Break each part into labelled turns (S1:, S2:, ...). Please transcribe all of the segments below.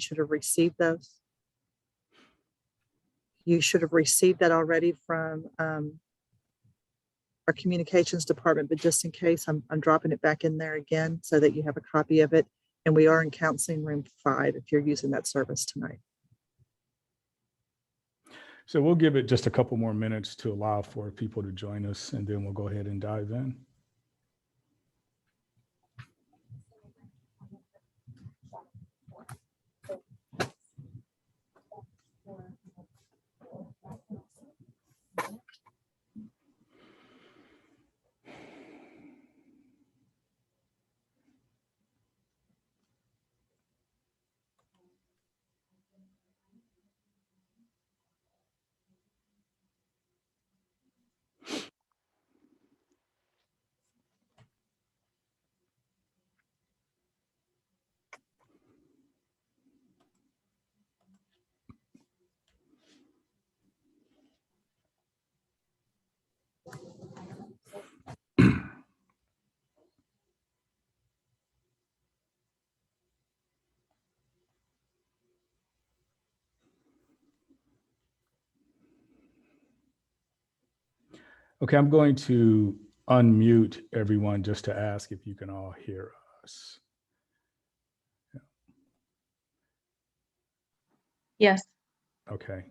S1: should have received those. You should have received that already from our communications department, but just in case, I'm dropping it back in there again so that you have a copy of it. And we are in counseling room 5 if you're using that service tonight.
S2: So we'll give it just a couple more minutes to allow for people to join us, and then we'll go ahead and dive in. Okay, I'm going to unmute everyone just to ask if you can all hear us.
S3: Yes.
S2: Okay.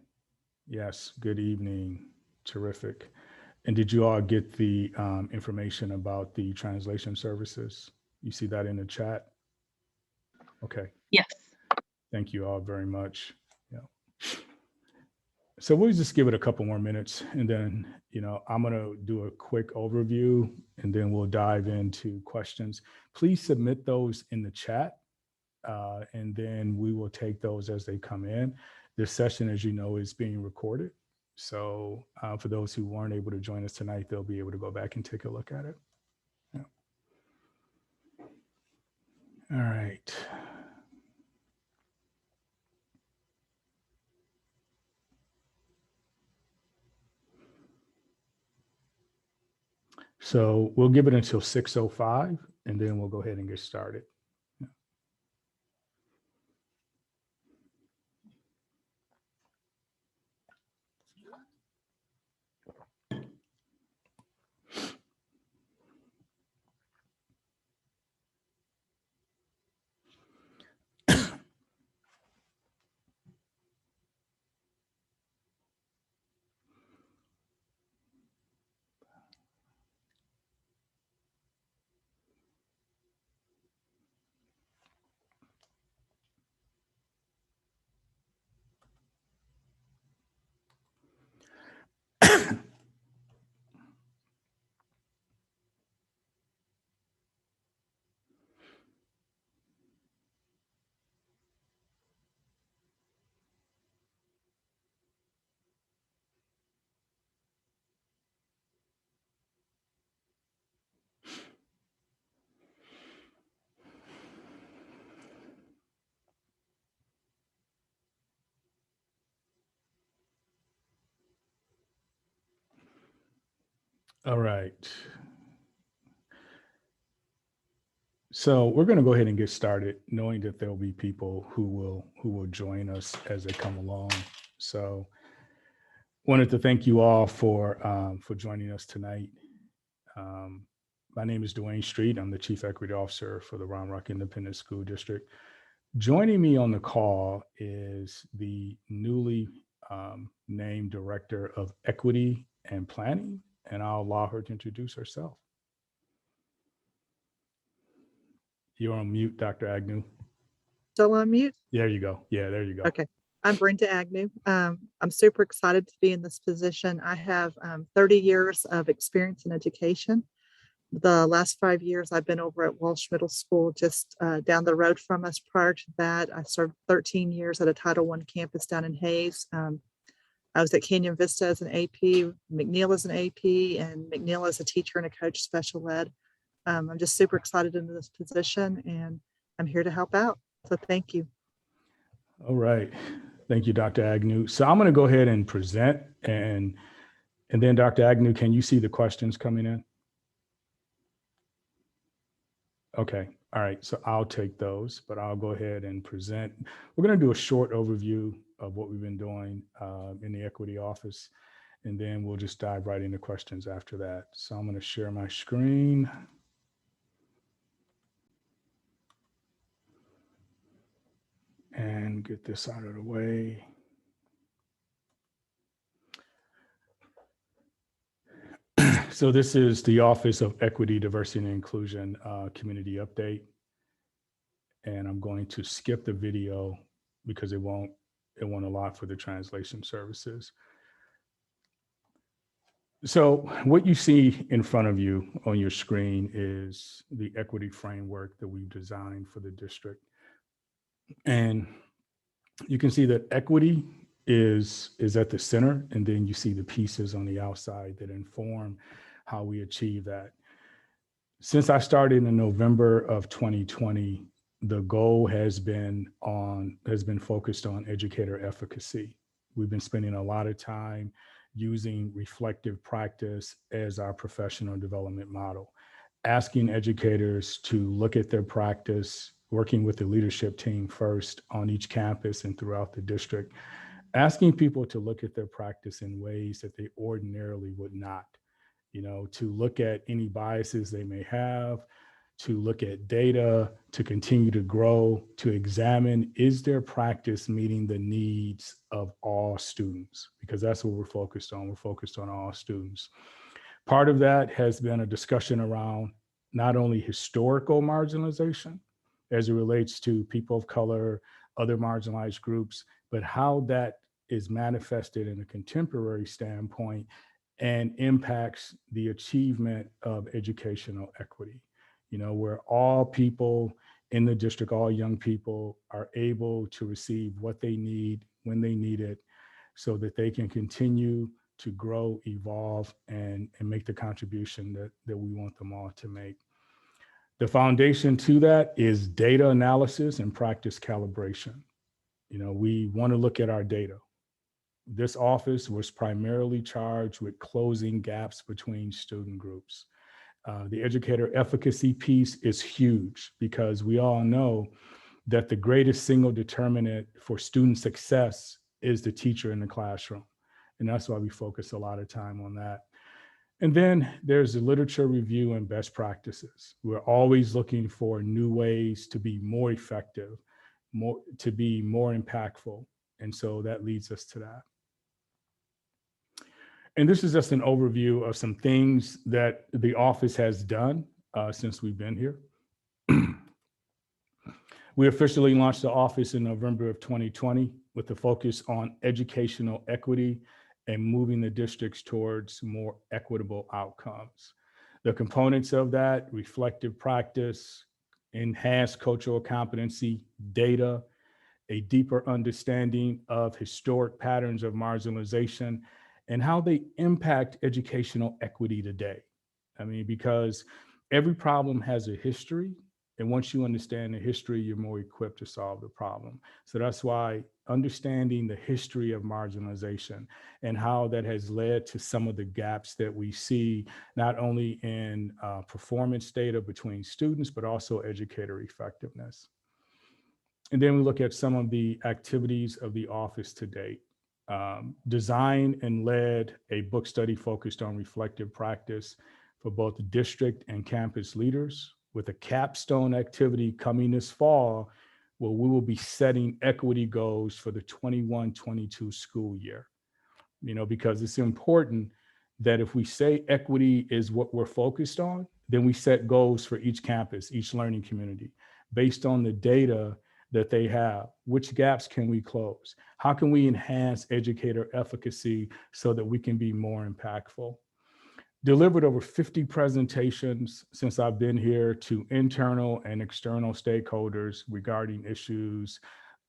S2: Yes. Good evening. Terrific. And did you all get the information about the translation services? You see that in the chat? Okay.
S3: Yes.
S2: Thank you all very much. Yeah. So we'll just give it a couple more minutes, and then, I'm going to do a quick overview, and then we'll dive into questions. Please submit those in the chat, and then we will take those as they come in. This session, as you know, is being recorded. So for those who weren't able to join us tonight, they'll be able to go back and take a look at it. Yeah. All right. So we'll give it until 6:05, and then we'll go ahead and get started. All right. So we're going to go ahead and get started, knowing that there will be people who will join us as they come along. So wanted to thank you all for joining us tonight. My name is Dwayne Street. I'm the Chief Equity Officer for the Round Rock Independent School District. Joining me on the call is the newly named Director of Equity and Planning, and I'll allow her to introduce herself. You're on mute, Dr. Agnew.
S1: Still on mute?
S2: There you go. Yeah, there you go.
S1: Okay. I'm Brenda Agnew. I'm super excited to be in this position. I have 30 years of experience in education. The last 5 years I've been over at Walsh Middle School, just down the road from us. Prior to that, I served 13 years at a Title I campus down in Hayes. I was at Canyon Vista as an AP, McNeil as an AP, and McNeil as a teacher and a coach special ed. I'm just super excited into this position, and I'm here to help out. So thank you.
S2: All right. Thank you, Dr. Agnew. So I'm going to go ahead and present, and then Dr. Agnew, can you see the questions coming in? Okay. All right, so I'll take those, but I'll go ahead and present. We're going to do a short overview of what we've been doing in the equity office, and then we'll just dive right into questions after that. So I'm going to share my screen. And get this out of the way. So this is the Office of Equity, Diversity, and Inclusion Community Update. And I'm going to skip the video because it won't allow for the translation services. So what you see in front of you on your screen is the equity framework that we've designed for the district. And you can see that equity is at the center, and then you see the pieces on the outside that inform how we achieve that. Since I started in November of 2020, the goal has been focused on educator efficacy. We've been spending a lot of time using reflective practice as our professional development model, asking educators to look at their practice, working with the leadership team first on each campus and throughout the district, asking people to look at their practice in ways that they ordinarily would not, to look at any biases they may have, to look at data, to continue to grow, to examine, is their practice meeting the needs of all students? Because that's what we're focused on. We're focused on all students. Part of that has been a discussion around not only historical marginalization as it relates to people of color, other marginalized groups, but how that is manifested in a contemporary standpoint and impacts the achievement of educational equity. Where all people in the district, all young people are able to receive what they need when they need it so that they can continue to grow, evolve, and make the contribution that we want them all to make. The foundation to that is data analysis and practice calibration. We want to look at our data. This office was primarily charged with closing gaps between student groups. The educator efficacy piece is huge because we all know that the greatest single determinant for student success is the teacher in the classroom. And that's why we focus a lot of time on that. And then there's the literature review and best practices. We're always looking for new ways to be more effective, to be more impactful. And so that leads us to that. And this is just an overview of some things that the office has done since we've been here. We officially launched the office in November of 2020 with a focus on educational equity and moving the districts towards more equitable outcomes. The components of that: reflective practice, enhanced cultural competency, data, a deeper understanding of historic patterns of marginalization, and how they impact educational equity today. Because every problem has a history, and once you understand the history, you're more equipped to solve the problem. So that's why understanding the history of marginalization and how that has led to some of the gaps that we see, not only in performance data between students, but also educator effectiveness. And then we look at some of the activities of the office to date. Designed and led a book study focused on reflective practice for both district and campus leaders, with a capstone activity coming this fall where we will be setting equity goals for the 21-22 school year. Because it's important that if we say equity is what we're focused on, then we set goals for each campus, each learning community, based on the data that they have. Which gaps can we close? How can we enhance educator efficacy so that we can be more impactful? Delivered over 50 presentations since I've been here to internal and external stakeholders regarding issues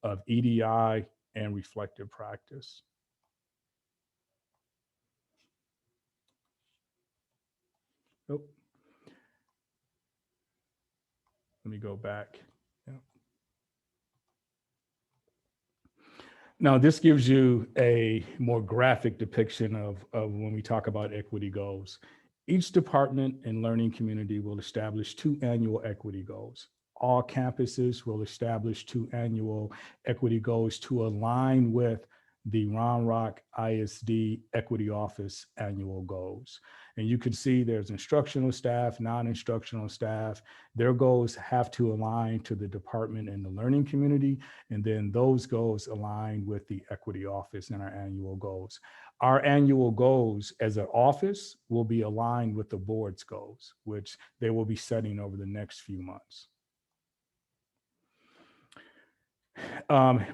S2: of EDI and reflective practice. Oh, let me go back. Now, this gives you a more graphic depiction of when we talk about equity goals. Each department and learning community will establish 2 annual equity goals. all campuses will establish 2 annual equity goals to align with the Round Rock ISD Equity Office annual goals. And you can see there's instructional staff, non-instructional staff. Their goals have to align to the department and the learning community. And then those goals align with the equity office and our annual goals. Our annual goals as an office will be aligned with the board's goals, which they will be setting over the next few months.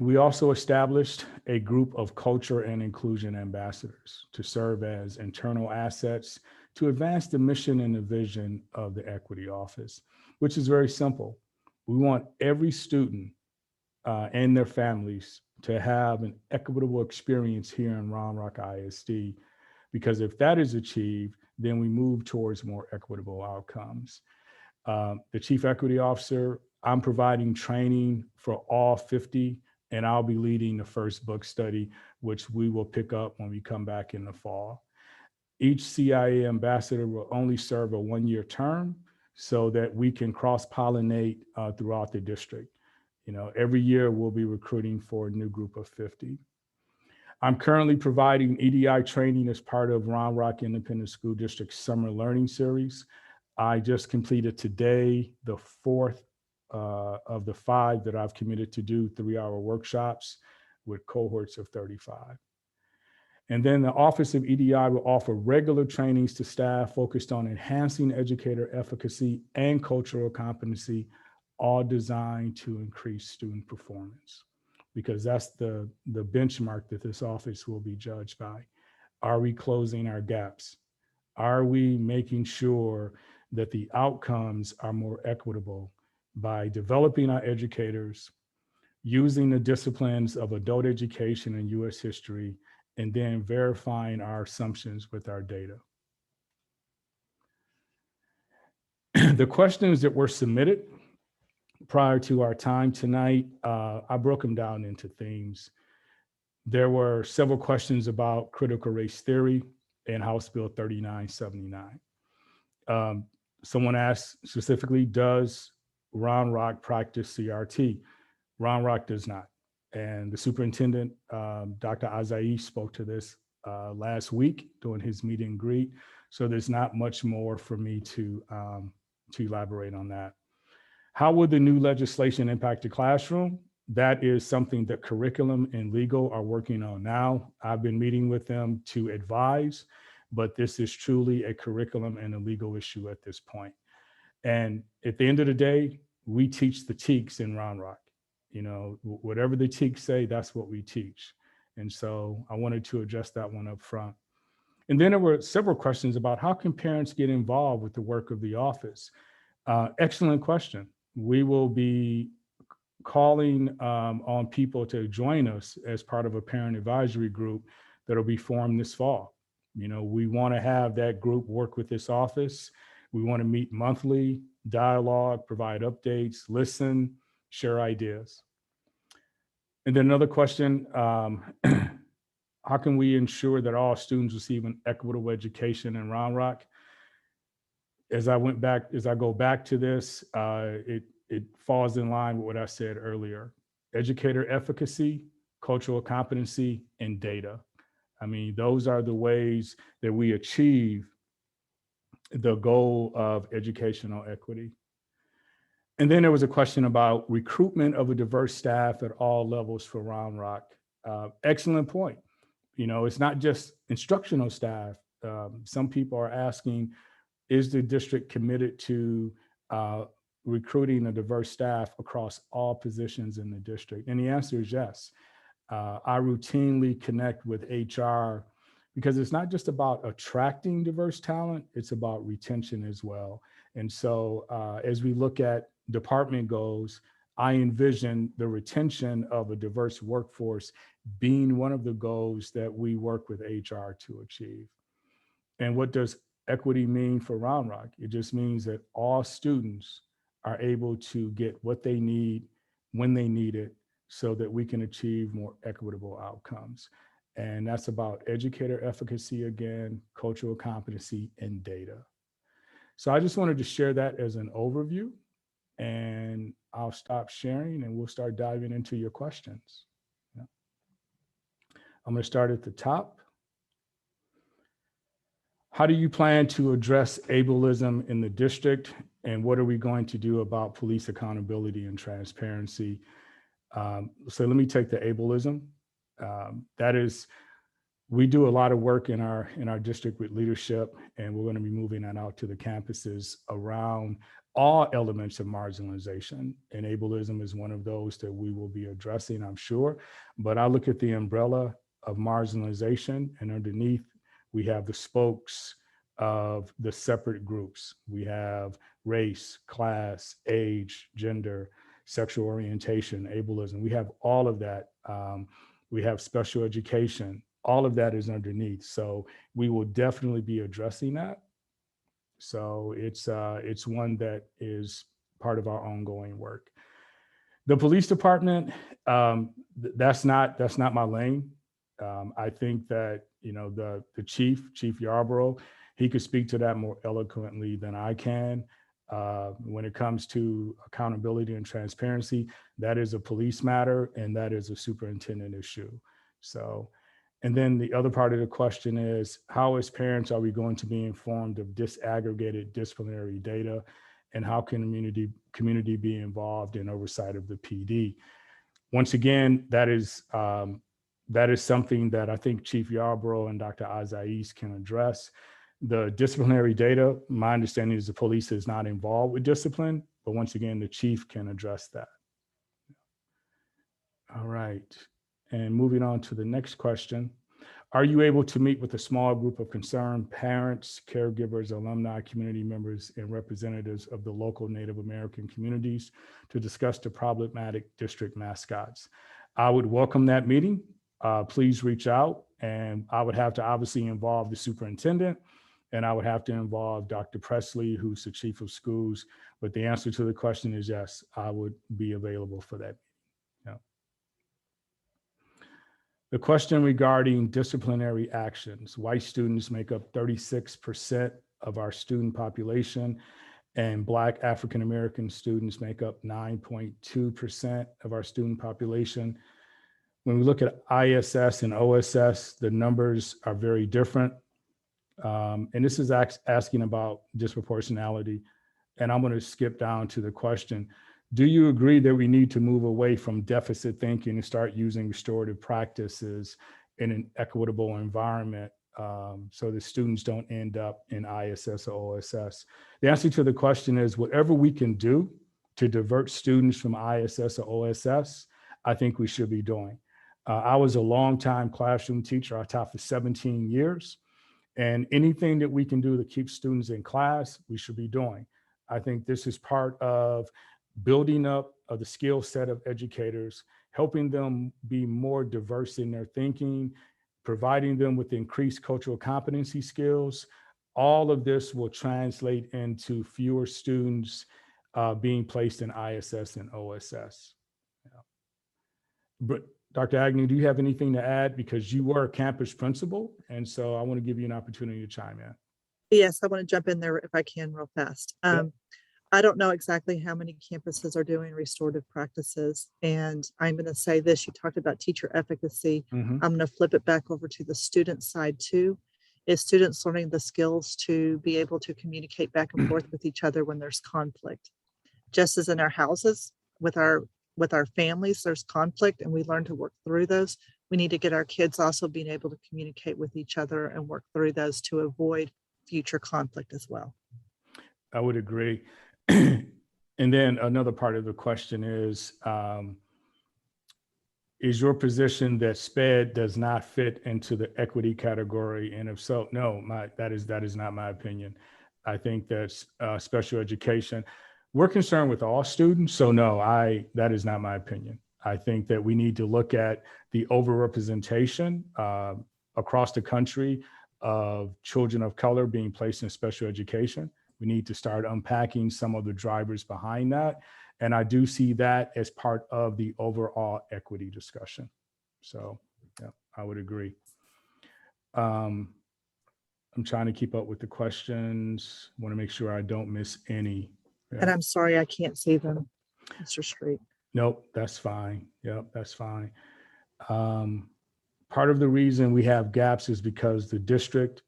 S2: We also established a group of culture and inclusion ambassadors to serve as internal assets to advance the mission and the vision of the Equity Office, which is very simple. We want every student and their families to have an equitable experience here in Round Rock ISD, because if that is achieved, then we move towards more equitable outcomes. The Chief Equity Officer, I'm providing training for all 50, and I'll be leading the first book study, which we will pick up when we come back in the fall. Each CIA ambassador will only serve a 1-year term so that we can cross-pollinate throughout the district. You know, every year we'll be recruiting for a new group of 50. I'm currently providing EDI training as part of Round Rock Independent School District's Summer Learning Series. I just completed today the 4th of the 5 that I've committed to do 3-hour workshops with cohorts of 35. And then the Office of EDI will offer regular trainings to staff focused on enhancing educator efficacy and cultural competency, all designed to increase student performance, because that's the benchmark that this office will be judged by. Are we closing our gaps? Are we making sure that the outcomes are more equitable by developing our educators, using the disciplines of adult education and US history, and then verifying our assumptions with our data? The questions that were submitted prior to our time tonight, I broke them down into themes. There were several questions about critical race theory and House Bill 3979. Someone asked specifically, does Round Rock practice CRT? Round Rock does not. And the superintendent, Dr. Azai, spoke to this last week during his meet and greet. So there's not much more for me to elaborate on that. How will the new legislation impact the classroom? That is something that curriculum and legal are working on now. I've been meeting with them to advise, but this is truly a curriculum and a legal issue at this point. And at the end of the day, we teach the TEKS in Round Rock. You know, whatever the TEKS say, that's what we teach. And so I wanted to address that one up front. And then there were several questions about how can parents get involved with the work of the office? Excellent question. We will be calling on people to join us as part of a parent advisory group that'll be formed this fall. You know, we want to have that group work with this office. We want to meet monthly, dialogue, provide updates, listen, share ideas. And then another question, how can we ensure that all students receive an equitable education in Round Rock? As I go back to this, it falls in line with what I said earlier. Educator efficacy, cultural competency, and data. I mean, those are the ways that we achieve the goal of educational equity. And then there was a question about recruitment of a diverse staff at all levels for Round Rock. Excellent point. You know, it's not just instructional staff. Some people are asking, is the district committed to recruiting a diverse staff across all positions in the district? And the answer is yes. I routinely connect with HR because it's not just about attracting diverse talent, it's about retention as well. And so as we look at department goals, I envision the retention of a diverse workforce being one of the goals that we work with HR to achieve. And what does equity mean for Round Rock? It just means that all students are able to get what they need when they need it so that we can achieve more equitable outcomes. And that's about educator efficacy again, cultural competency, and data. So I just wanted to share that as an overview. and I'll stop sharing and we'll start diving into your questions. Yeah. I'm going to start at the top. How do you plan to address ableism in the district? And what are we going to do about police accountability and transparency? So let me take the ableism. That is, we do a lot of work in our district with leadership, and we're going to be moving that out to the campuses around all elements of marginalization. And ableism is one of those that we will be addressing, I'm sure. But I look at the umbrella of marginalization, and underneath we have the spokes of the separate groups. We have race, class, age, gender, sexual orientation, ableism. We have all of that. We have special education. All of that is underneath. So we will definitely be addressing that. So it's one that is part of our ongoing work. The police department, that's not my lane. I think that, you know, the Chief Yarborough, he could speak to that more eloquently than I can. When it comes to accountability and transparency, that is a police matter and that is a superintendent issue. So, and then the other part of the question is, how as parents are we going to be informed of disaggregated disciplinary data, and how can community be involved in oversight of the PD? Once again, that is something that I think Chief Yarborough and Dr. Azais can address. The disciplinary data, my understanding is the police is not involved with discipline, but once again, the chief can address that. All right, and moving on to the next question. Are you able to meet with a small group of concerned parents, caregivers, alumni, community members, and representatives of the local Native American communities to discuss the problematic district mascots? I would welcome that meeting. Please reach out, and I would have to obviously involve the superintendent, and I would have to involve Dr. Presley, who's the chief of schools. But the answer to the question is yes, I would be available for that. Yeah. The question regarding disciplinary actions. White students make up 36% of our student population, and Black African American students make up 9.2% of our student population. When we look at ISS and OSS, the numbers are very different. And this is asking about disproportionality. And I'm going to skip down to the question. Do you agree that we need to move away from deficit thinking and start using restorative practices in an equitable environment so that students don't end up in ISS or OSS? The answer to the question is whatever we can do to divert students from ISS or OSS, I think we should be doing. I was a longtime classroom teacher. I taught for 17 years. And anything that we can do to keep students in class, we should be doing. I think this is part of building up the skill set of educators, helping them be more diverse in their thinking, providing them with increased cultural competency skills. All of this will translate into fewer students being placed in ISS and OSS. Yeah. But Dr. Agnew, do you have anything to add? Because you were a campus principal, and so I want to give you an opportunity to chime in.
S1: Yes, I want to jump in there if I can real fast. I don't know exactly how many campuses are doing restorative practices. And I'm going to say this, you talked about teacher efficacy. I'm going to flip it back over to the student side too. Is students learning the skills to be able to communicate back and forth with each other when there's conflict? Just as in our houses, with our families, there's conflict and we learn to work through those. We need to get our kids also being able to communicate with each other and work through those to avoid future conflict as well.
S2: I would agree. And then another part of the question is your position that SPED does not fit into the equity category? And if so, no, that is not my opinion. I think that special education, we're concerned with all students. So no, that is not my opinion. I think that we need to look at the overrepresentation across the country of children of color being placed in special education. We need to start unpacking some of the drivers behind that. And I do see that as part of the overall equity discussion. So yeah, I would agree. I'm trying to keep up with the questions. Want to make sure I don't miss any. Yeah.
S1: And I'm sorry I can't see them, Mr. Street.
S2: Nope, that's fine. Yep, that's fine. Part of the reason we have gaps is because the district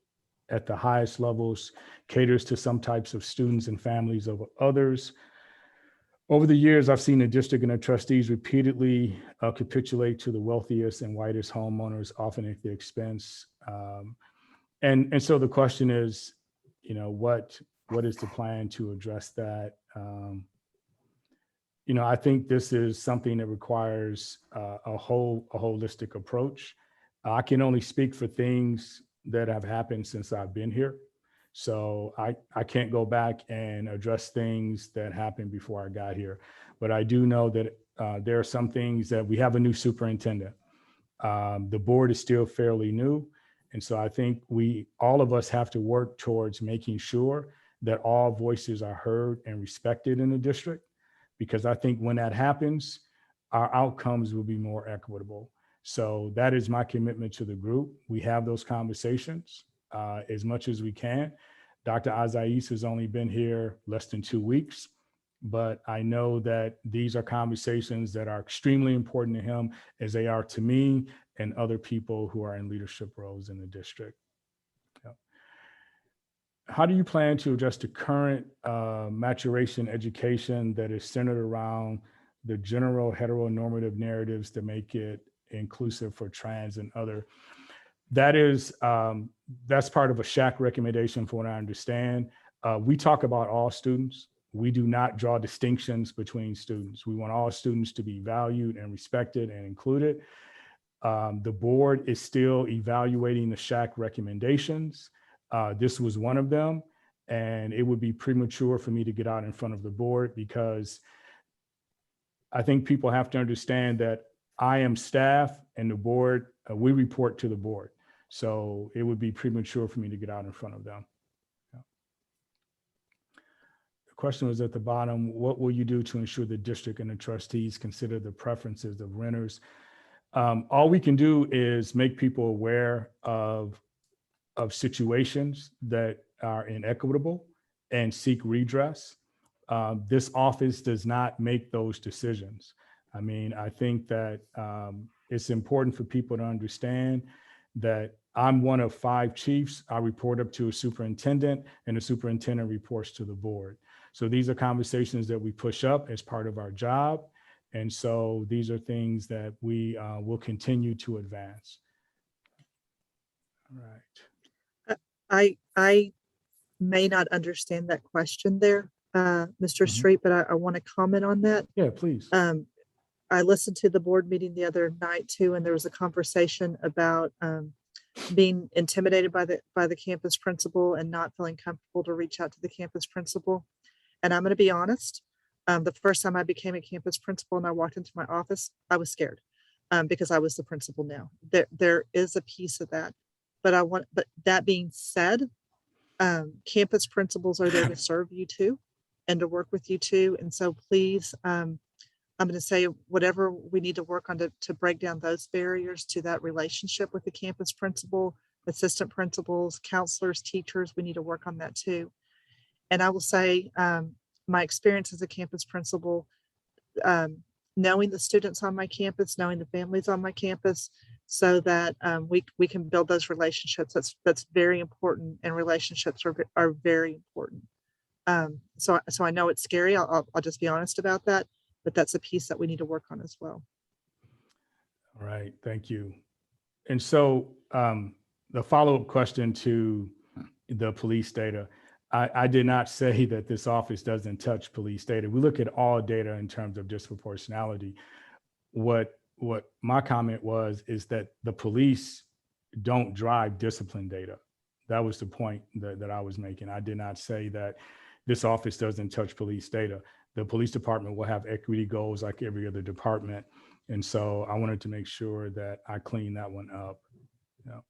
S2: at the highest levels caters to some types of students and families over others. Over the years, I've seen the district and the trustees repeatedly capitulate to the wealthiest and whitest homeowners, often at the expense. And so the question is, what is the plan to address that? I think this is something that requires a holistic approach. I can only speak for things that have happened since I've been here. So I can't go back and address things that happened before I got here. But I do know that there are some things that we have a new superintendent. The board is still fairly new. And so I think all of us have to work towards making sure that all voices are heard and respected in the district, because I think when that happens, our outcomes will be more equitable. So that is my commitment to the group. We have those conversations as much as we can. Dr. Azais has only been here less than 2 weeks, but I know that these are conversations that are extremely important to him as they are to me and other people who are in leadership roles in the district. Yeah. How do you plan to address the current maturation education that is centered around the general heteronormative narratives that make it inclusive for trans and other? That's part of a SHAC recommendation, from what I understand. We talk about all students. We do not draw distinctions between students. We want all students to be valued and respected and included. The board is still evaluating the SHAC recommendations. This was one of them, and it would be premature for me to get out in front of the board, because I think people have to understand that I am staff and the board, we report to the board. So it would be premature for me to get out in front of them. Yeah. The question was at the bottom: what will you do to ensure the district and the trustees consider the preferences of renters? All we can do is make people aware of situations that are inequitable and seek redress. This office does not make those decisions. I mean, I think that it's important for people to understand that I'm one of 5 chiefs. I report up to a superintendent, and the superintendent reports to the board. So these are conversations that we push up as part of our job. And so these are things that we will continue to advance. All right.
S1: I may not understand that question there, Mr. Street, but I want to comment on that.
S2: Yeah, please.
S1: I listened to the board meeting the other night too, and there was a conversation about being intimidated by the campus principal and not feeling comfortable to reach out to the campus principal. And I'm going to be honest. The first time I became a campus principal and I walked into my office, I was scared because I was the principal now. There is a piece of that, but that being said, campus principals are there to serve you too and to work with you too. And so please, I'm going to say whatever we need to work on to break down those barriers to that relationship with the campus principal, assistant principals, counselors, teachers, we need to work on that too. And I will say my experience as a campus principal, knowing the students on my campus, knowing the families on my campus, so that we can build those relationships. That's very important, and relationships are very important. So I know it's scary. I'll just be honest about that, but that's a piece that we need to work on as well.
S2: All right, thank you. And so the follow-up question to the police data, I did not say that this office doesn't touch police data. We look at all data in terms of disproportionality. What my comment is that the police don't drive discipline data. That was the point that I was making. I did not say that this office doesn't touch police data. The police department will have equity goals like every other department. And so I wanted to make sure that I clean that one up. Yeah.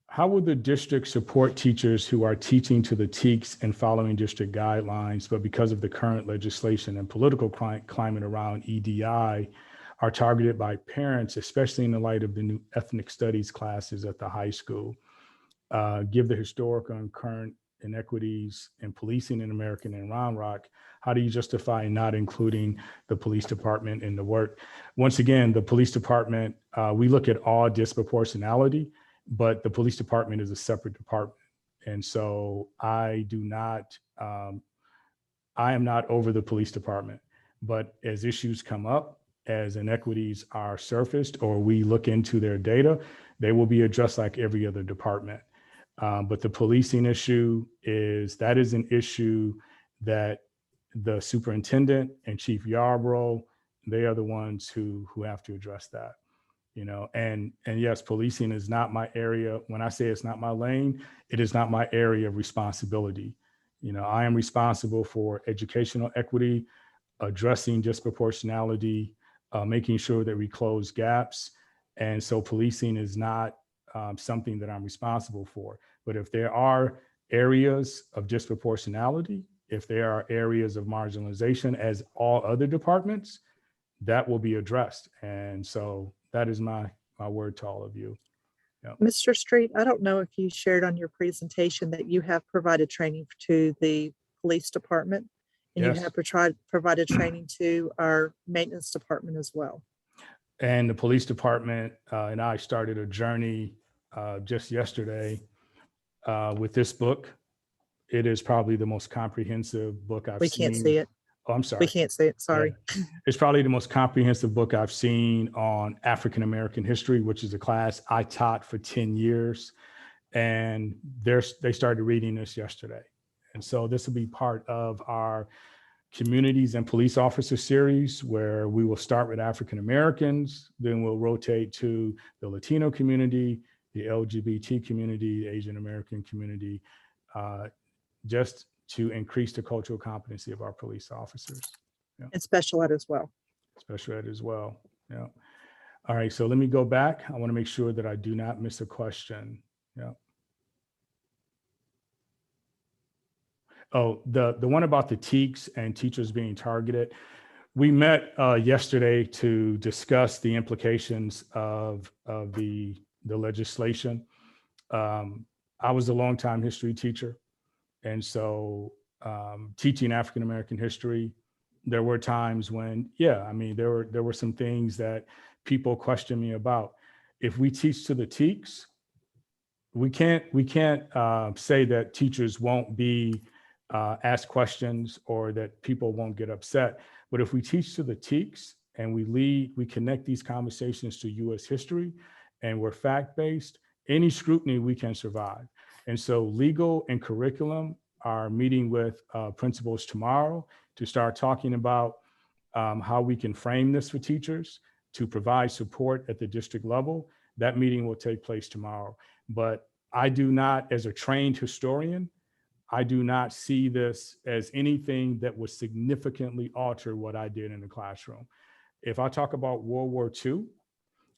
S2: How will the district support teachers who are teaching to the TEKS and following district guidelines, but because of the current legislation and political climate around EDI are targeted by parents, especially in the light of the new ethnic studies classes at the high school, give the historical and current inequities in policing in America and in Round Rock, how do you justify not including the police department in the work? Once again, the police department, we look at all disproportionality, but the police department is a separate department. And so I am not over the police department, but as issues come up, as inequities are surfaced or we look into their data, they will be addressed like every other department. But the policing issue is an issue that the superintendent and Chief Yarbrough, they are the ones who have to address that. And yes, policing is not my area. When I say it's not my lane, it is not my area of responsibility. I am responsible for educational equity, addressing disproportionality, making sure that we close gaps. And so policing is not something that I'm responsible for. But if there are areas of disproportionality, if there are areas of marginalization, as all other departments, that will be addressed. And so that is my word to all of you. Yep.
S1: Mr. Street, I don't know if you shared on your presentation that you have provided training to the police department, and
S2: Yes.
S1: you have provided training to our maintenance department as well.
S2: And the police department and I started a journey just yesterday with this book. It is probably the most comprehensive book I've seen.
S1: We can't see it.
S2: Oh, I'm sorry.
S1: We can't see it. Sorry.
S2: Yeah. It's probably the most comprehensive book I've seen on African American history, which is a class I taught for 10 years. And they started reading this yesterday. And so this will be part of our communities and police officer series, where we will start with African Americans, then we'll rotate to the Latino community, the LGBT community, the Asian American community, just to increase the cultural competency of our police officers. Yeah.
S1: And special ed as well.
S2: Special ed as well. Yeah. All right. So let me go back. I want to make sure that I do not miss a question. Yeah. Oh, the one about the TEKS and teachers being targeted. We met yesterday to discuss the implications of the legislation. I was a longtime history teacher. And so teaching African American history, there were times when, there were some things that people questioned me about. If we teach to the TEKS, we can't say that teachers won't be asked questions or that people won't get upset. But if we teach to the TEKS and we connect these conversations to U.S. history and we're fact-based, any scrutiny we can survive. And so legal and curriculum are meeting with principals tomorrow to start talking about how we can frame this for teachers to provide support at the district level. That meeting will take place tomorrow. But I do not, as a trained historian, I do not see this as anything that would significantly alter what I did in the classroom. If I talk about World War II,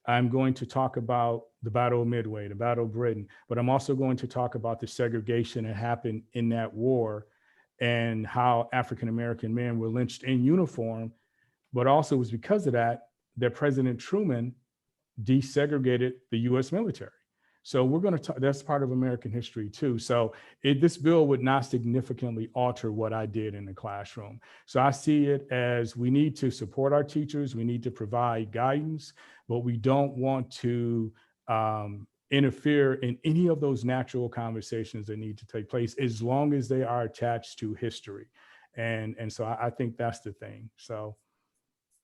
S2: I'm going to talk about the Battle of Midway, the Battle of Britain, but I'm also going to talk about the segregation that happened in that war and how African-American men were lynched in uniform, but also it was because of that President Truman desegregated the US military. So we're going to talk, that's part of American history too. So this bill would not significantly alter what I did in the classroom. So I see it as we need to support our teachers. We need to provide guidance, but we don't want to interfere in any of those natural conversations that need to take place as long as they are attached to history. And so I think that's the thing. So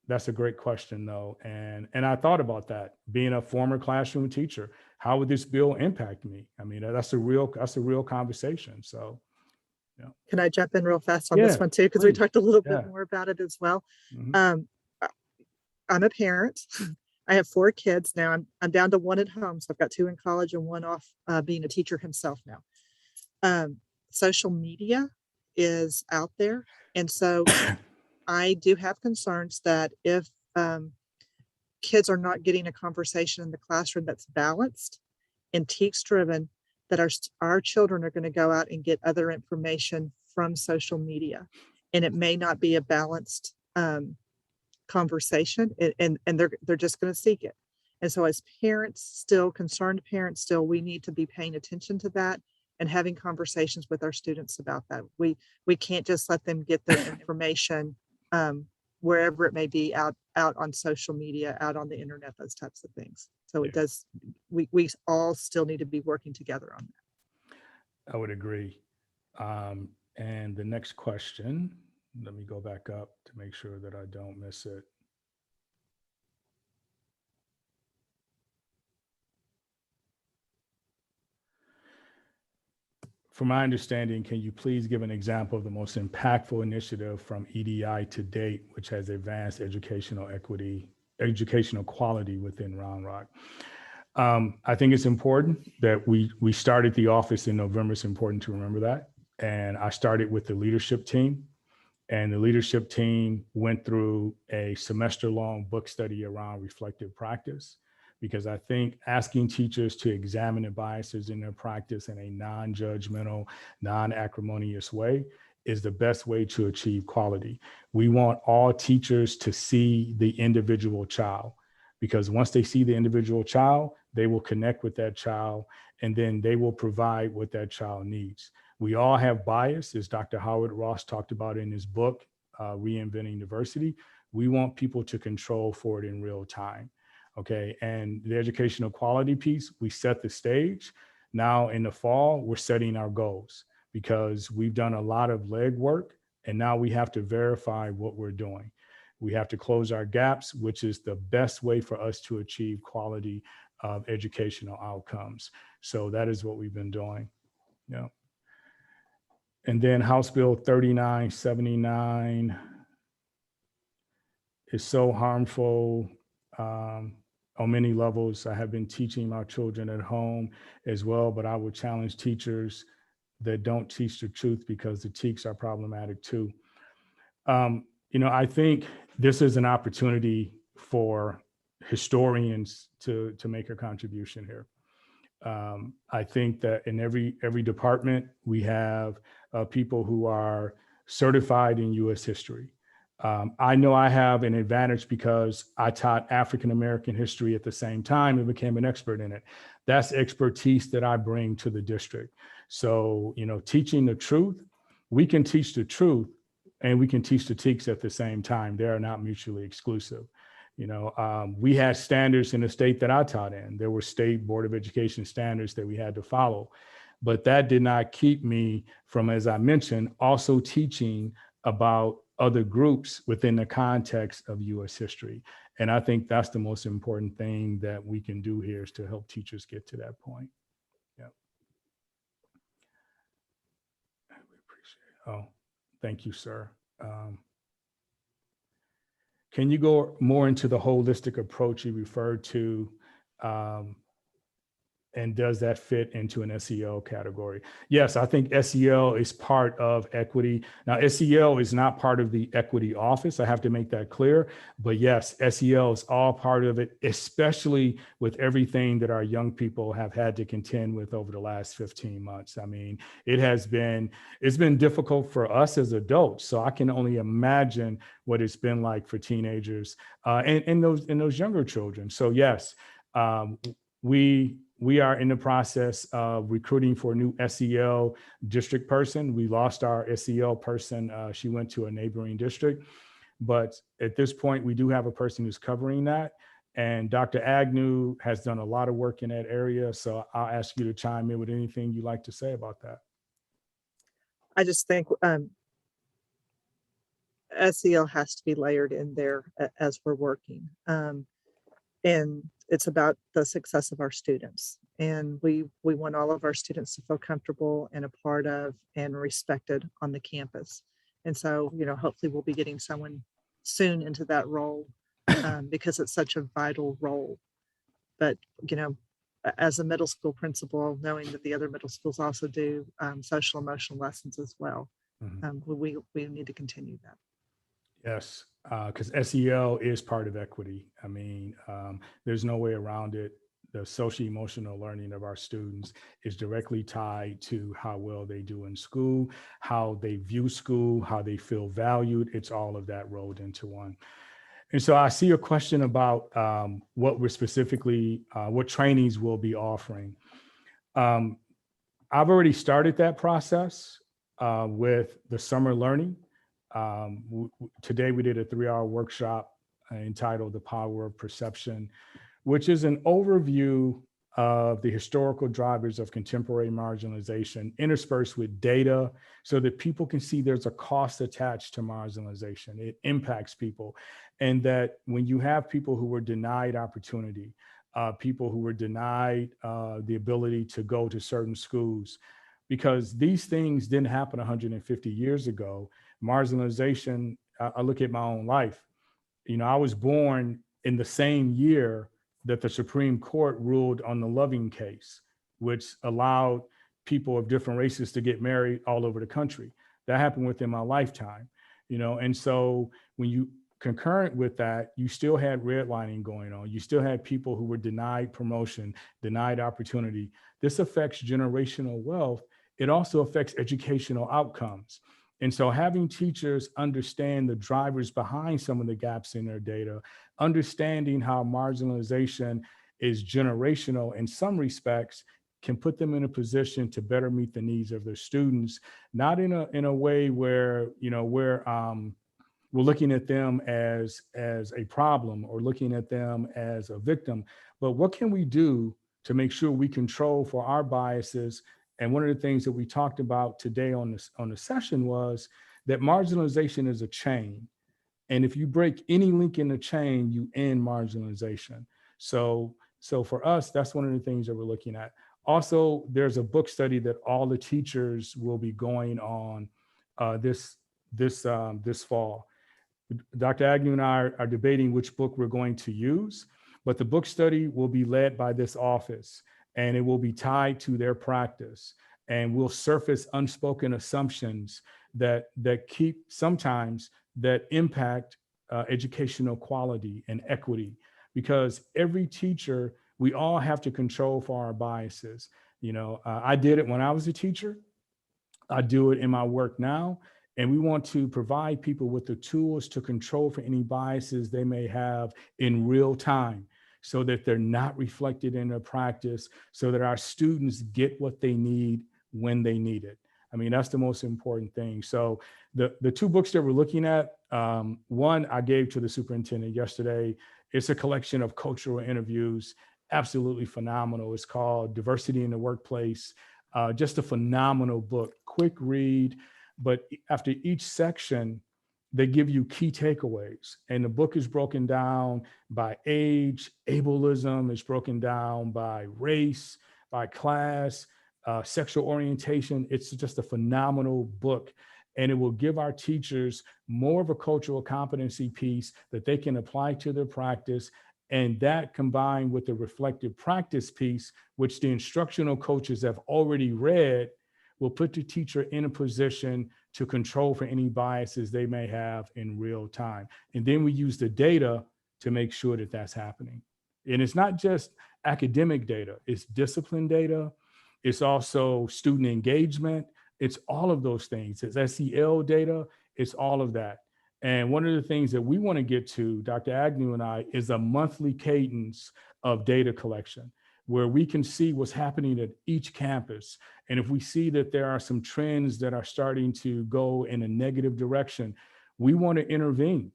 S2: that's a great question though. And I thought about that, being a former classroom teacher. How would this bill impact me? I mean, that's a real conversation. So, yeah.
S1: Can I jump in real fast on this one too? Because we talked a little bit more about it as well. Mm-hmm. I'm a parent. I have 4 kids now. I'm down to 1 at home. So I've got 2 in college and 1 off being a teacher himself now. Social media is out there. And so I do have concerns that if kids are not getting a conversation in the classroom that's balanced and TEKS driven, that our children are going to go out and get other information from social media, and it may not be a balanced conversation, and they're just going to seek it. And so as parents, still concerned parents, still we need to be paying attention to that and having conversations with our students about that. We can't just let them get their information wherever it may be, out on social media, out on the internet, those types of things. So it does, we all still need to be working together on that.
S2: I would agree. And the next question, let me go back up to make sure that I don't miss it. From my understanding, can you please give an example of the most impactful initiative from EDI to date, which has advanced educational equity, educational quality within Round Rock? I think it's important that we started the office in November. It's important to remember that. And I started with the leadership team. And the leadership team went through a semester-long book study around reflective practice, because I think asking teachers to examine the biases in their practice in a non-judgmental, non-acrimonious way is the best way to achieve quality. We want all teachers to see the individual child, because once they see the individual child, they will connect with that child, and then they will provide what that child needs. We all have bias, as Dr. Howard Ross talked about in his book, Reinventing Diversity. We want people to control for it in real time, okay? And the educational quality piece, we set the stage. Now in the fall, we're setting our goals, because we've done a lot of legwork, and now we have to verify what we're doing. We have to close our gaps, which is the best way for us to achieve quality of educational outcomes. So that is what we've been doing. Yeah. And then House Bill 3979 is so harmful on many levels. I have been teaching my children at home as well, but I would challenge teachers that don't teach the truth, because the TEKs are problematic too. I think this is an opportunity for historians to make a contribution here. I think that in every department, we have people who are certified in U.S. history. I know I have an advantage because I taught African-American history at the same time and became an expert in it. That's expertise that I bring to the district. So, teaching the truth, we can teach the truth and we can teach the TEKs at the same time. They are not mutually exclusive. We had standards in the state that I taught in. There were state Board of Education standards that we had to follow, but that did not keep me from, as I mentioned, also teaching about other groups within the context of U.S. history. And I think that's the most important thing that we can do here, is to help teachers get to that point. Yeah. We appreciate it. Oh, thank you, sir. Can you go more into the holistic approach you referred to? And does that fit into an SEL category? Yes, I think SEL is part of equity. Now, SEL is not part of the equity office. I have to make that clear. But yes, SEL is all part of it, especially with everything that our young people have had to contend with over the last 15 months. I mean, it's been difficult for us as adults. So I can only imagine what it's been like for teenagers and those younger children. So yes, we are in the process of recruiting for a new SEL district person. We lost our SEL person. She went to a neighboring district. But at this point, we do have a person who's covering that. And Dr. Agnew has done a lot of work in that area. So I'll ask you to chime in with anything you'd like to say about that.
S1: I just think SEL has to be layered in there as we're working. And it's about the success of our students. And we want all of our students to feel comfortable and a part of and respected on the campus. And so, hopefully we'll be getting someone soon into that role because it's such a vital role. But, as a middle school principal, knowing that the other middle schools also do social emotional lessons as well, we need to continue that.
S2: Yes, because SEL is part of equity. I mean, there's no way around it. The social emotional learning of our students is directly tied to how well they do in school, how they view school, how they feel valued. It's all of that rolled into one. And so I see a question about what we're specifically, what trainings we'll be offering. I've already started that process with the summer learning. Today we did a 3-hour workshop entitled The Power of Perception, which is an overview of the historical drivers of contemporary marginalization interspersed with data so that people can see there's a cost attached to marginalization. It impacts people. And that when you have people who were denied opportunity, people who were denied the ability to go to certain schools, because these things didn't happen 150 years ago. Marginalization, I look at my own life. I was born in the same year that the Supreme Court ruled on the Loving case, which allowed people of different races to get married all over the country. That happened within my lifetime, and so when you concurrent with that, you still had redlining going on. You still had people who were denied promotion, denied opportunity. This affects generational wealth. It also affects educational outcomes. And so having teachers understand the drivers behind some of the gaps in their data, understanding how marginalization is generational in some respects, can put them in a position to better meet the needs of their students, not in a way where, we're looking at them as a problem or looking at them as a victim, but what can we do to make sure we control for our biases? And one of the things that we talked about today on the session was that marginalization is a chain. And if you break any link in the chain, you end marginalization. So for us, that's one of the things that we're looking at. Also, there's a book study that all the teachers will be going on this fall. Dr. Agnew and I are debating which book we're going to use, but the book study will be led by this office and it will be tied to their practice, and will surface unspoken assumptions that keep sometimes that impact educational quality and equity, because every teacher, we all have to control for our biases. I did it when I was a teacher. I do it in my work now. And we want to provide people with the tools to control for any biases they may have in real time, so that they're not reflected in their practice, so that our students get what they need when they need it. I mean, that's the most important thing. So the two books that we're looking at, one I gave to the superintendent yesterday. It's a collection of cultural interviews, absolutely phenomenal. It's called Diversity in the Workplace. Just a phenomenal book, quick read. But after each section, they give you key takeaways. And the book is broken down by age, ableism, it's broken down by race, by class, sexual orientation. It's just a phenomenal book. And it will give our teachers more of a cultural competency piece that they can apply to their practice. And that combined with the reflective practice piece, which the instructional coaches have already read, will put the teacher in a position to control for any biases they may have in real time. And then we use the data to make sure that that's happening. And it's not just academic data, it's discipline data. It's also student engagement. It's all of those things. It's SEL data. It's all of that. And one of the things that we want to get to, Dr. Agnew and I, is a monthly cadence of data collection, where we can see what's happening at each campus. And if we see that there are some trends that are starting to go in a negative direction, we want to intervene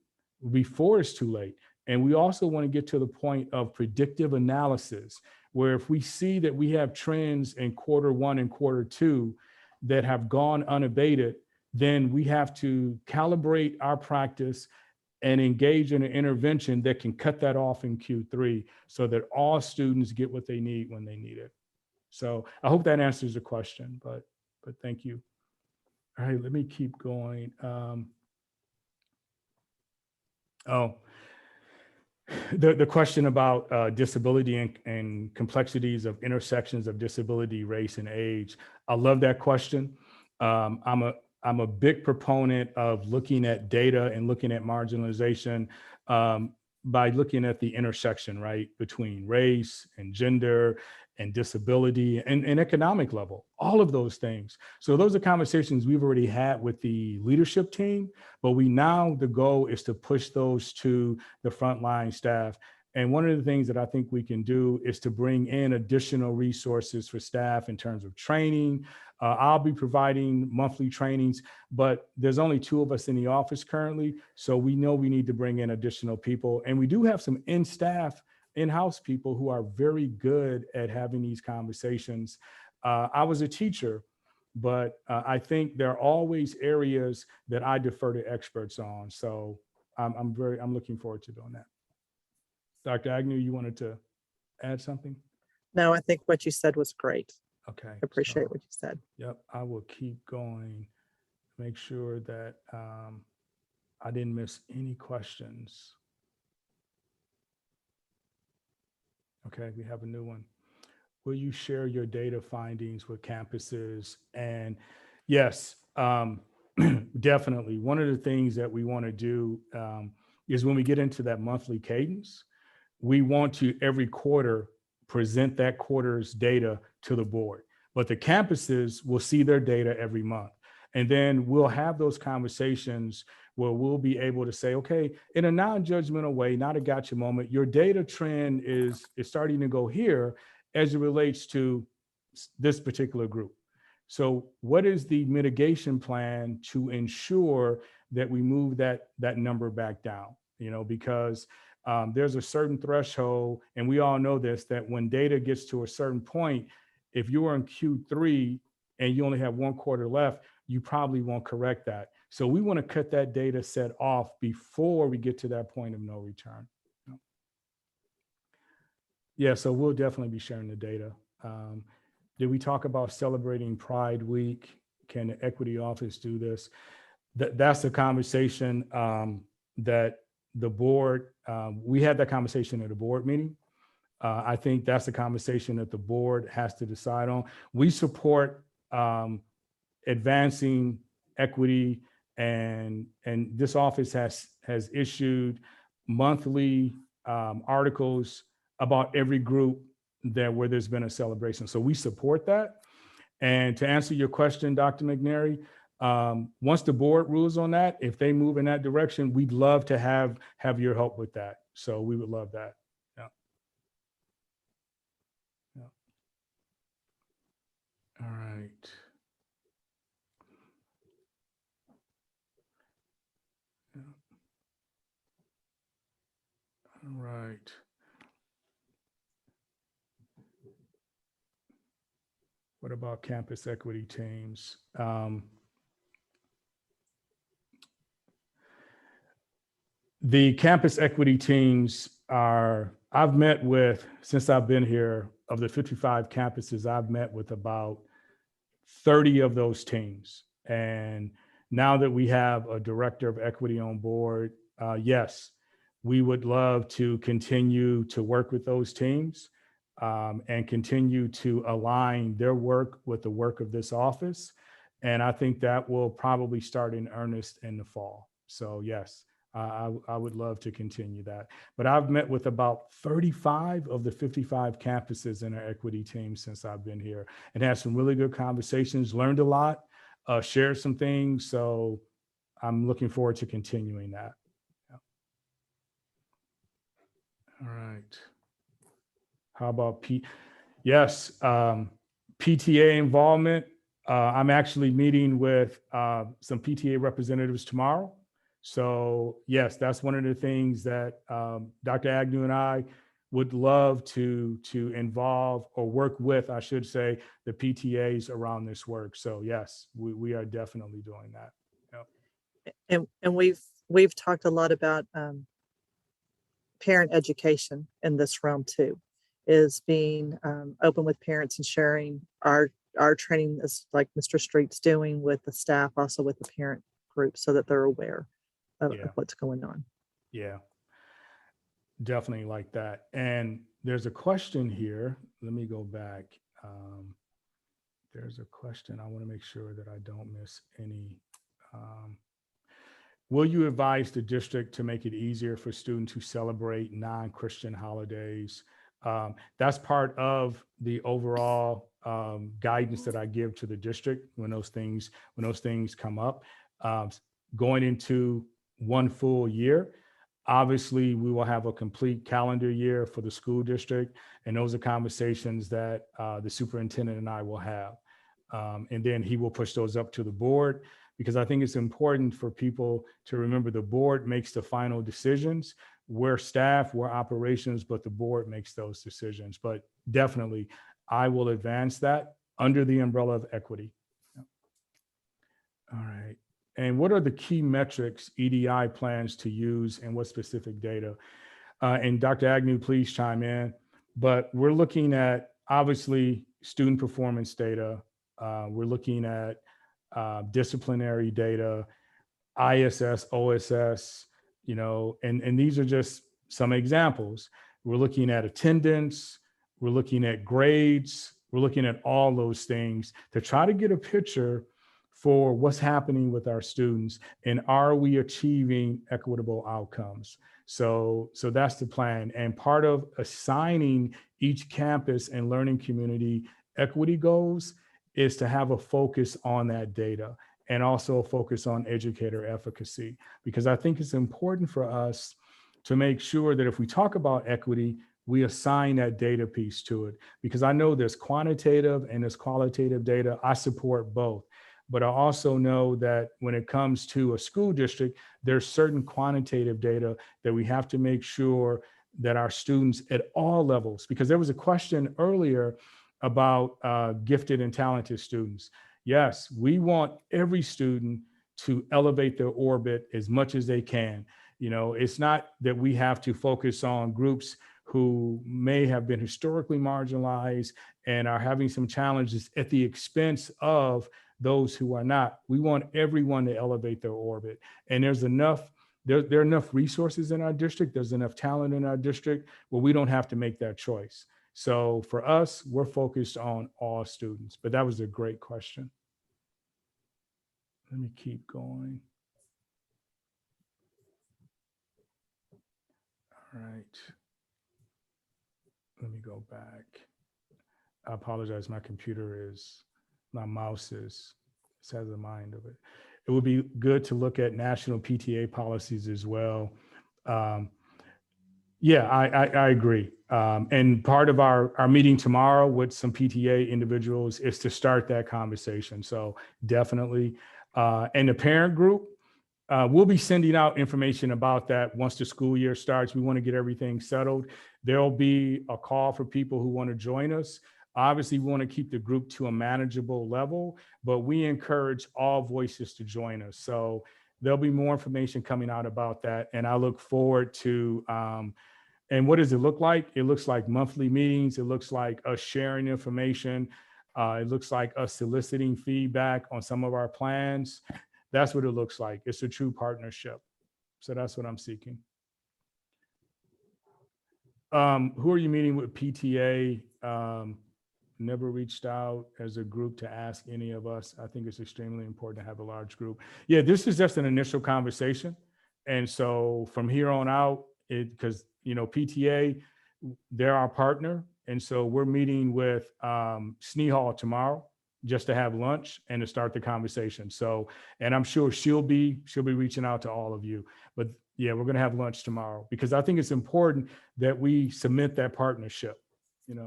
S2: before it's too late. And we also want to get to the point of predictive analysis, where if we see that we have trends in Q1 and Q2 that have gone unabated, then we have to calibrate our practice and engage in an intervention that can cut that off in Q3, so that all students get what they need when they need it. So I hope that answers the question, but thank you. All right, let me keep going. The question about disability and complexities of intersections of disability, race, and age. I love that question. I'm a big proponent of looking at data and looking at marginalization by looking at the intersection, right, between race and gender and disability and economic level, all of those things. So those are conversations we've already had with the leadership team, but the goal is to push those to the frontline staff. And one of the things that I think we can do is to bring in additional resources for staff in terms of training. I'll be providing monthly trainings, but there's only 2 of us in the office currently. So we know we need to bring in additional people. And we do have some in-house people who are very good at having these conversations. I was a teacher, but I think there are always areas that I defer to experts on. So I'm looking forward to doing that. Dr. Agnew, you wanted to add something?
S1: No, I think what you said was great.
S2: Okay.
S1: I appreciate what you said.
S2: Yep, I will keep going. Make sure that I didn't miss any questions. Okay, we have a new one. Will you share your data findings with campuses? And yes, definitely. One of the things that we want to do is when we get into that monthly cadence, we want to every quarter present that quarter's data to the board, but the campuses will see their data every month. And then we'll have those conversations where we'll be able to say, okay, in a non-judgmental way, not a gotcha moment, your data trend is starting to go here as it relates to this particular group. So what is the mitigation plan to ensure that we move that number back down? You know, because there's a certain threshold, and we all know this, that when data gets to a certain point, if you are in Q3 and you only have 1 quarter left, you probably won't correct that. So we want to cut that data set off before we get to that point of no return. Yeah, so we'll definitely be sharing the data. Did we talk about celebrating Pride Week? Can the Equity Office do this? That's a conversation that the board, we had that conversation at a board meeting. I think that's a conversation that the board has to decide on. We support advancing equity, and this office has issued monthly articles about every group where there's been a celebration. So we support that. And to answer your question, Dr. McNary, once the board rules on that, if they move in that direction, we'd love to have your help with that. So we would love that. Yeah. Yeah. All right. Yeah. All right. What about campus equity teams? The campus equity teams I've met with, since I've been here, of the 55 campuses, I've met with about 30 of those teams. And now that we have a director of equity on board, yes, we would love to continue to work with those teams and continue to align their work with the work of this office. And I think that will probably start in earnest in the fall. So yes, I would love to continue that. But I've met with about 35 of the 55 campuses in our equity team since I've been here, and had some really good conversations, learned a lot, shared some things. So I'm looking forward to continuing that. Yeah. All right. How about Yes, PTA involvement. I'm actually meeting with some PTA representatives tomorrow. So yes, that's one of the things that Dr. Agnew and I would love to involve or work with, I should say, the PTAs around this work. So yes, we are definitely doing that. Yep.
S1: And we've talked a lot about parent education in this realm too, is being open with parents and sharing our training, as like Mr. Street's doing with the staff, also with the parent group, so that they're aware of what's going on.
S2: Yeah, definitely like that. And there's a question here. Let me go back. There's a question. I want to make sure that I don't miss any. Will you advise the district to make it easier for students who celebrate non-Christian holidays? That's part of the overall guidance that I give to the district when those things come up. Going into one full year, Obviously, we will have a complete calendar year for the school district, and those are conversations that the superintendent and I will have. And then he will push those up to the board, because I think it's important for people to remember the board makes the final decisions. We're staff, we're operations, but the board makes those decisions. But definitely, I will advance that under the umbrella of equity. All right. And what are the key metrics EDI plans to use, and what specific data? And Dr. Agnew, please chime in. But we're looking at, obviously, student performance data. We're looking at disciplinary data, ISS, OSS, and these are just some examples. We're looking at attendance, we're looking at grades, we're looking at all those things to try to get a picture for what's happening with our students, and are we achieving equitable outcomes? So that's the plan. And part of assigning each campus and learning community equity goals is to have a focus on that data, and also focus on educator efficacy, because I think it's important for us to make sure that if we talk about equity, we assign that data piece to it, because I know there's quantitative and there's qualitative data. I support both. But I also know that when it comes to a school district, there's certain quantitative data that we have to make sure that our students at all levels, because there was a question earlier about gifted and talented students. Yes, we want every student to elevate their orbit as much as they can. It's not that we have to focus on groups who may have been historically marginalized and are having some challenges at the expense of those who are not. We want everyone to elevate their orbit. And there's enough, there are enough resources in our district, there's enough talent in our district where we don't have to make that choice. So for us, we're focused on all students. But that was a great question. Let me keep going. All right. Let me go back. I apologize, my mouse has a mind of it. It would be good to look at national PTA policies as well. Yeah, I agree. And part of our meeting tomorrow with some PTA individuals is to start that conversation. So definitely. And the parent group, we'll be sending out information about that once the school year starts. We want to get everything settled. There'll be a call for people who want to join us. Obviously, we want to keep the group to a manageable level, but we encourage all voices to join us. So there'll be more information coming out about that. And I look forward to, and what does it look like? It looks like monthly meetings. It looks like us sharing information. It looks like us soliciting feedback on some of our plans. That's what it looks like. It's a true partnership. So that's what I'm seeking. Who are you meeting with? PTA? Never reached out as a group to ask any of us. I think it's extremely important to have a large group. Yeah, this is just an initial conversation. And so from here on out, because PTA, they're our partner. And so we're meeting with Sneehall tomorrow just to have lunch and to start the conversation. So, and I'm sure she'll be reaching out to all of you. But yeah, we're gonna have lunch tomorrow, because I think it's important that we cement that partnership,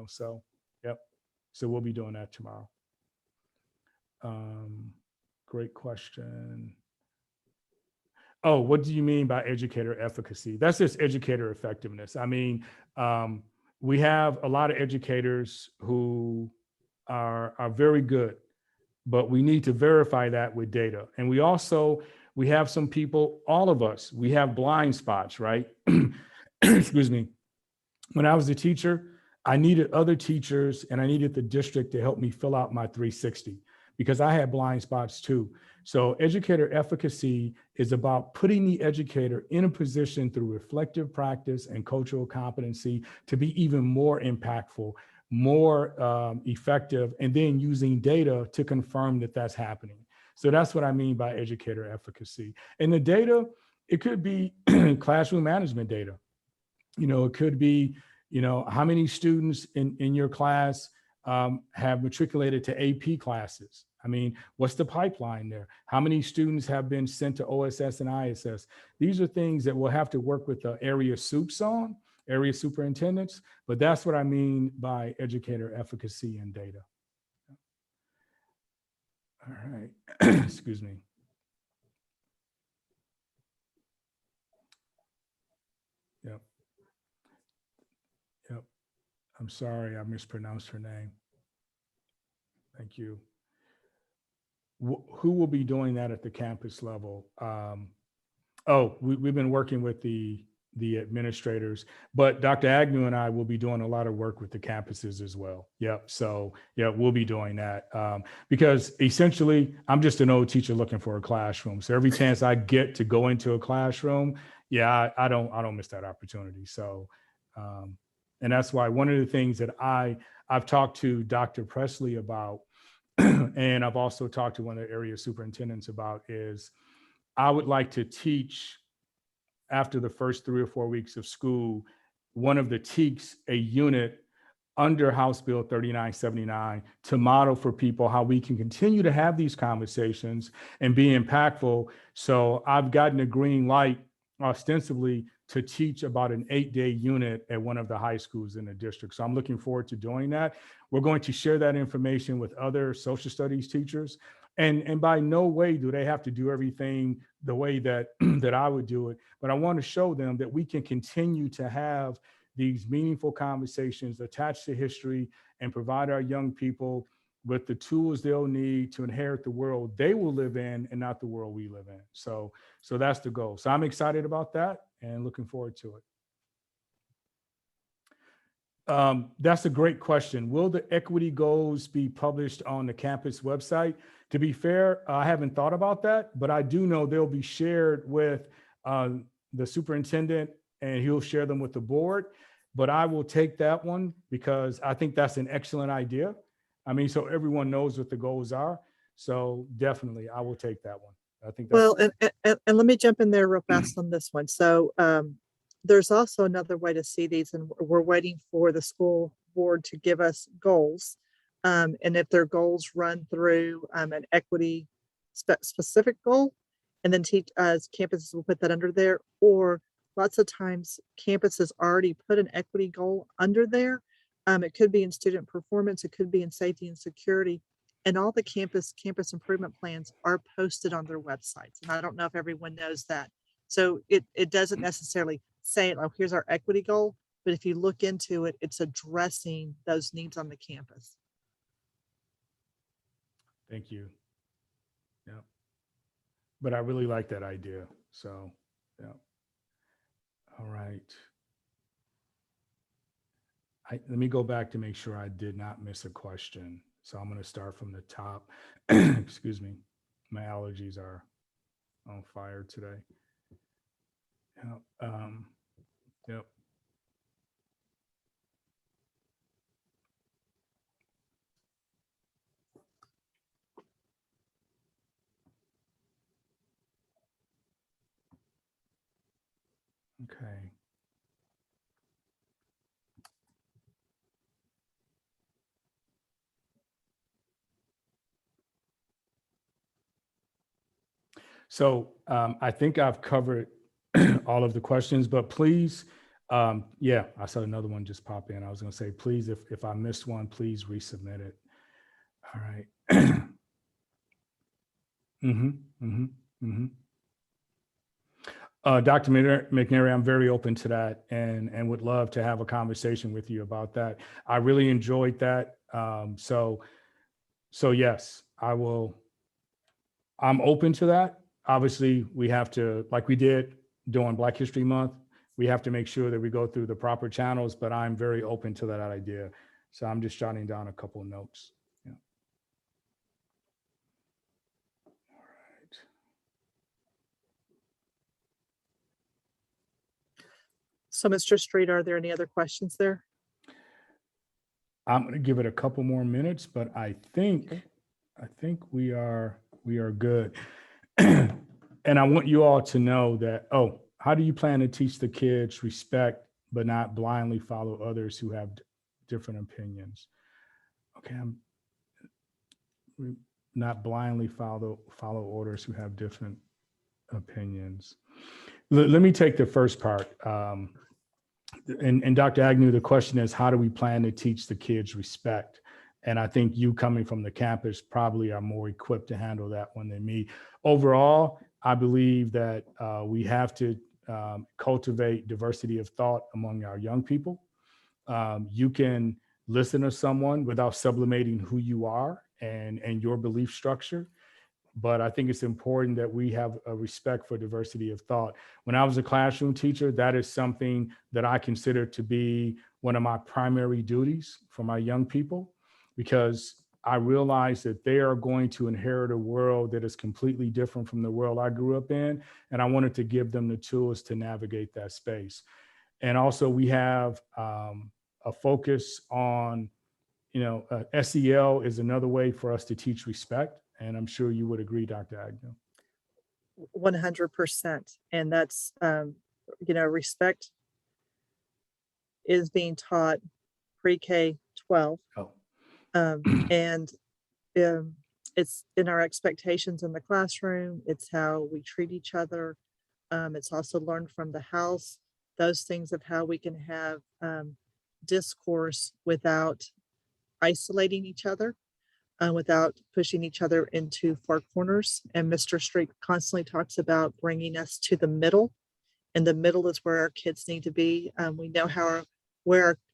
S2: so, yep. So we'll be doing that tomorrow. Great question. Oh, what do you mean by educator efficacy? That's just educator effectiveness. I mean, we have a lot of educators who are very good, but we need to verify that with data. And we have some people, all of us, we have blind spots, right? Excuse me. When I was a teacher, I needed other teachers and I needed the district to help me fill out my 360, because I had blind spots too. So educator efficacy is about putting the educator in a position through reflective practice and cultural competency to be even more impactful, more effective, and then using data to confirm that that's happening. So that's what I mean by educator efficacy. And the data, it could be classroom management data. It could be, how many students in your class have matriculated to AP classes. mean, what's the pipeline there? How many students have been sent to OSS and ISS? These are things that we'll have to work with the area soups on, area superintendents, but that's what I mean by educator efficacy and data. All right, excuse me. Yep, yep. I'm sorry, I mispronounced her name. Thank you. Who will be doing that at the campus level? We've been working with the administrators, but Dr. Agnew and I will be doing a lot of work with the campuses as well. Yep. So yeah, we'll be doing that because essentially I'm just an old teacher looking for a classroom. So every chance I get to go into a classroom, yeah, I don't miss that opportunity. So, and that's why one of the things that I've talked to Dr. Presley about, and I've also talked to one of the area superintendents about is I would like to teach after the first 3 or 4 weeks of school, one of the TEKs, a unit under House Bill 3979 to model for people how we can continue to have these conversations and be impactful. So I've gotten a green light ostensibly to teach about an 8-day unit at one of the high schools in the district. So I'm looking forward to doing that. We're going to share that information with other social studies teachers. And by no way do they have to do everything the way that, that I would do it. But I want to show them that we can continue to have these meaningful conversations attached to history and provide our young people with the tools they'll need to inherit the world they will live in and not the world we live in. So that's the goal. So I'm excited about that and looking forward to it. That's a great question. Will the equity goals be published on the campus website? To be fair, I haven't thought about that, but I do know they'll be shared with the superintendent and he'll share them with the board. But I will take that one because I think that's an excellent idea. I mean, so everyone knows what the goals are. So definitely, I will take that one. I think that's
S1: Well, and let me jump in there real fast on this one. So there's also another way to see these, and we're waiting for the school board to give us goals. And if their goals run through an equity specific goal, and then campuses will put that under there, or lots of times campuses already put an equity goal under there. It could be in student performance, it could be in safety and security, and all the campus improvement plans are posted on their websites. And I don't know if everyone knows that. So it doesn't necessarily say, oh, here's our equity goal, but if you look into it, it's addressing those needs on the campus.
S2: Thank you. Yeah. But I really like that idea. So, yeah. All right. Let me go back to make sure I did not miss a question. So I'm going to start from the top. Excuse me. My allergies are on fire today. Yep. Yep. Okay. So I think I've covered all of the questions, but please, yeah, I saw another one just pop in. I was going to say, please, if I missed one, please resubmit it. All right. Dr. McNary, I'm very open to that and would love to have a conversation with you about that. I really enjoyed that. So yes, I'm open to that. Obviously, we have to, like we did during Black History Month, we have to make sure that we go through the proper channels, but I'm very open to that idea. So I'm just jotting down a couple of notes. Yeah. All right.
S1: So Mr. Street, are there any other questions there?
S2: I'm going to give it a couple more minutes, but I think we are good. And I want you all to know that, how do you plan to teach the kids respect, but not blindly follow others who have different opinions? Okay. not blindly follow orders who have different opinions. Let me take the first part. And Dr. Agnew, the question is, how do we plan to teach the kids respect? And I think you coming from the campus probably are more equipped to handle that one than me. Overall, I believe that we have to cultivate diversity of thought among our young people. You can listen to someone without sublimating who you are and your belief structure. But I think it's important that we have a respect for diversity of thought. When I was a classroom teacher, that is something that I consider to be one of my primary duties for my young people, because I realize that they are going to inherit a world that is completely different from the world I grew up in. And I wanted to give them the tools to navigate that space. And also we have a focus on, SEL is another way for us to teach respect. And I'm sure you would agree, Dr. Agnew.
S1: 100%. And that's, respect is being taught pre-K 12.
S2: Oh.
S1: And it's in our expectations in the classroom. It's how we treat each other. It's also learned from the house, those things of how we can have discourse without isolating each other, without pushing each other into far corners. And Mr. Street constantly talks about bringing us to the middle, and the middle is where our kids need to be. We know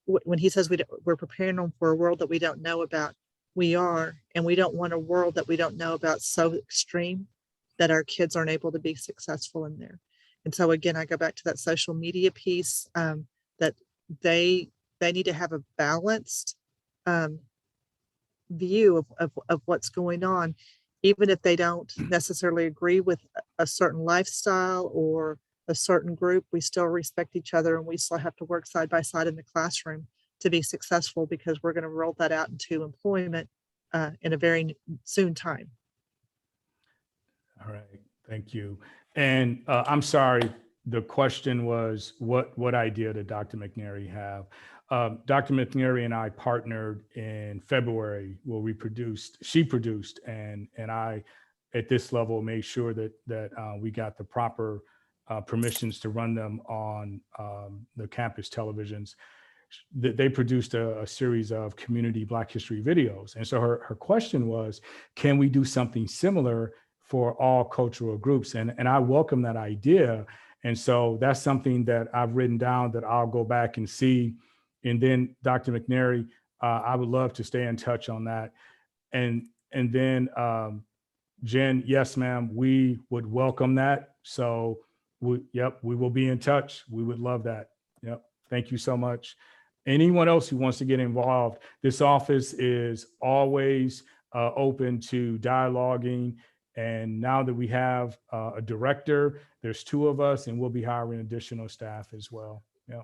S1: when he says we're preparing them for a world that we don't know about, we are, and we don't want a world that we don't know about so extreme that our kids aren't able to be successful in there. And so again, I go back to that social media piece, that they need to have a balanced view of what's going on, even if they don't necessarily agree with a certain lifestyle or a certain group. We still respect each other, and we still have to work side by side in the classroom to be successful, because we're going to roll that out into employment in a very soon time.
S2: All right, thank you. And I'm sorry, the question was, what idea did Dr. McNary have? Dr. McNary and I partnered in February where she produced, and I, at this level, made sure that we got the proper permissions to run them on the campus televisions. They produced a series of community Black History videos. And so her question was, can we do something similar for all cultural groups? And I welcome that idea. And so that's something that I've written down that I'll go back and see. And then Dr. McNary, I would love to stay in touch on that. And then Jen, yes, ma'am, we would welcome that. So we will be in touch. We would love that. Yep. Thank you so much. Anyone else who wants to get involved, this office is always open to dialoguing. And now that we have a director, there's 2 of us, and we'll be hiring additional staff as well. Yeah.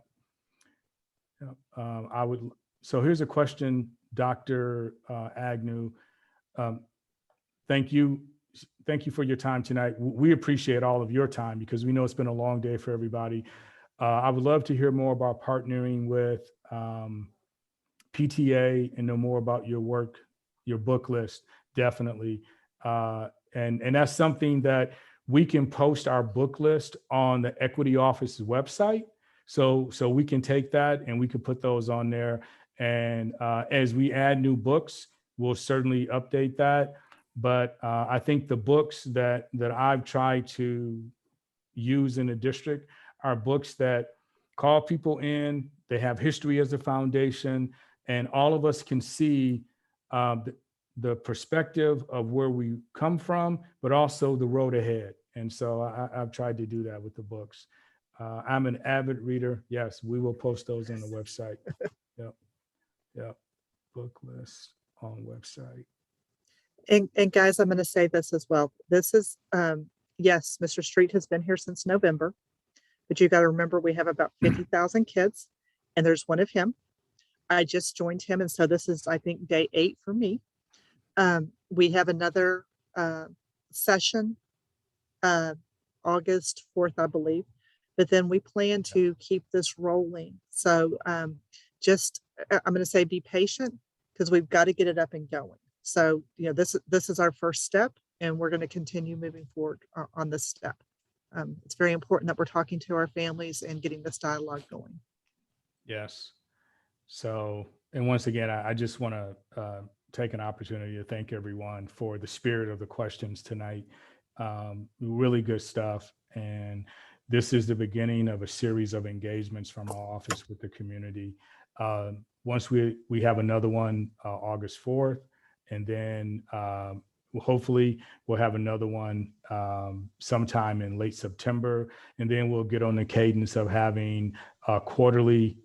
S2: So here's a question, Dr. Agnew. Thank you for your time tonight. We appreciate all of your time, because we know it's been a long day for everybody. I would love to hear more about partnering with PTA and know more about your work, your book list, definitely. And that's something that we can post our book list on the Equity Office's website. So we can take that and we can put those on there. And as we add new books, we'll certainly update that. But I think the books that I've tried to use in the district are books that call people in. They have history as a foundation, and all of us can see the perspective of where we come from, but also the road ahead. And so I've tried to do that with the books. I'm an avid reader. Yes, we will post those on the website. Yep. Book list on website.
S1: And guys, I'm going to say this as well. This is, yes, Mr. Street has been here since November, but you got to remember we have about 50,000 kids, and there's one of him. I just joined him, and so this is, I think, day 8 for me. We have another session, August 4th, I believe, but then we plan to keep this rolling. So I'm going to say be patient, because we've got to get it up and going. So, this is our first step, and we're going to continue moving forward on this step. It's very important that we're talking to our families and getting this dialogue going.
S2: Yes. So, and once again, I just want to take an opportunity to thank everyone for the spirit of the questions tonight. Really good stuff. And this is the beginning of a series of engagements from our office with the community. Once we have another one August 4th, and then hopefully we'll have another one sometime in late September. And then we'll get on the cadence of having quarterly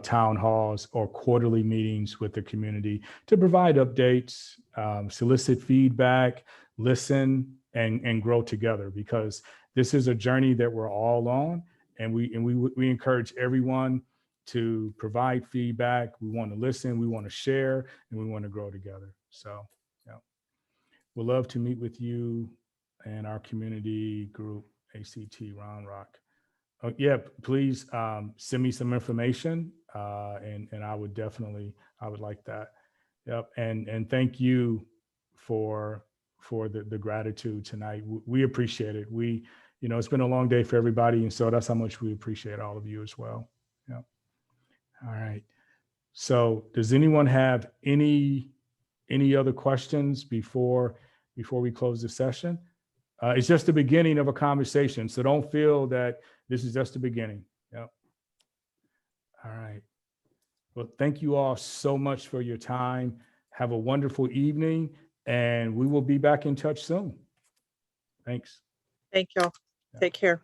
S2: town halls or quarterly meetings with the community to provide updates, solicit feedback, listen, and grow together, because this is a journey that we're all on, and we encourage everyone to provide feedback. We want to listen, we want to share, and we want to grow together. So, yeah, we'd love to meet with you and our community group, ACT Round Rock. Yeah, please send me some information, and I would like that. Yep, and thank you for the gratitude tonight. We appreciate it. It's been a long day for everybody, and so that's how much we appreciate all of you as well. Yep. All right. So, does anyone have any other questions before we close the session? It's just the beginning of a conversation, so don't feel that this is just the beginning. Yep. All right. Well, thank you all so much for your time. Have a wonderful evening, and we will be back in touch soon. Thanks.
S1: Thank y'all. Take care.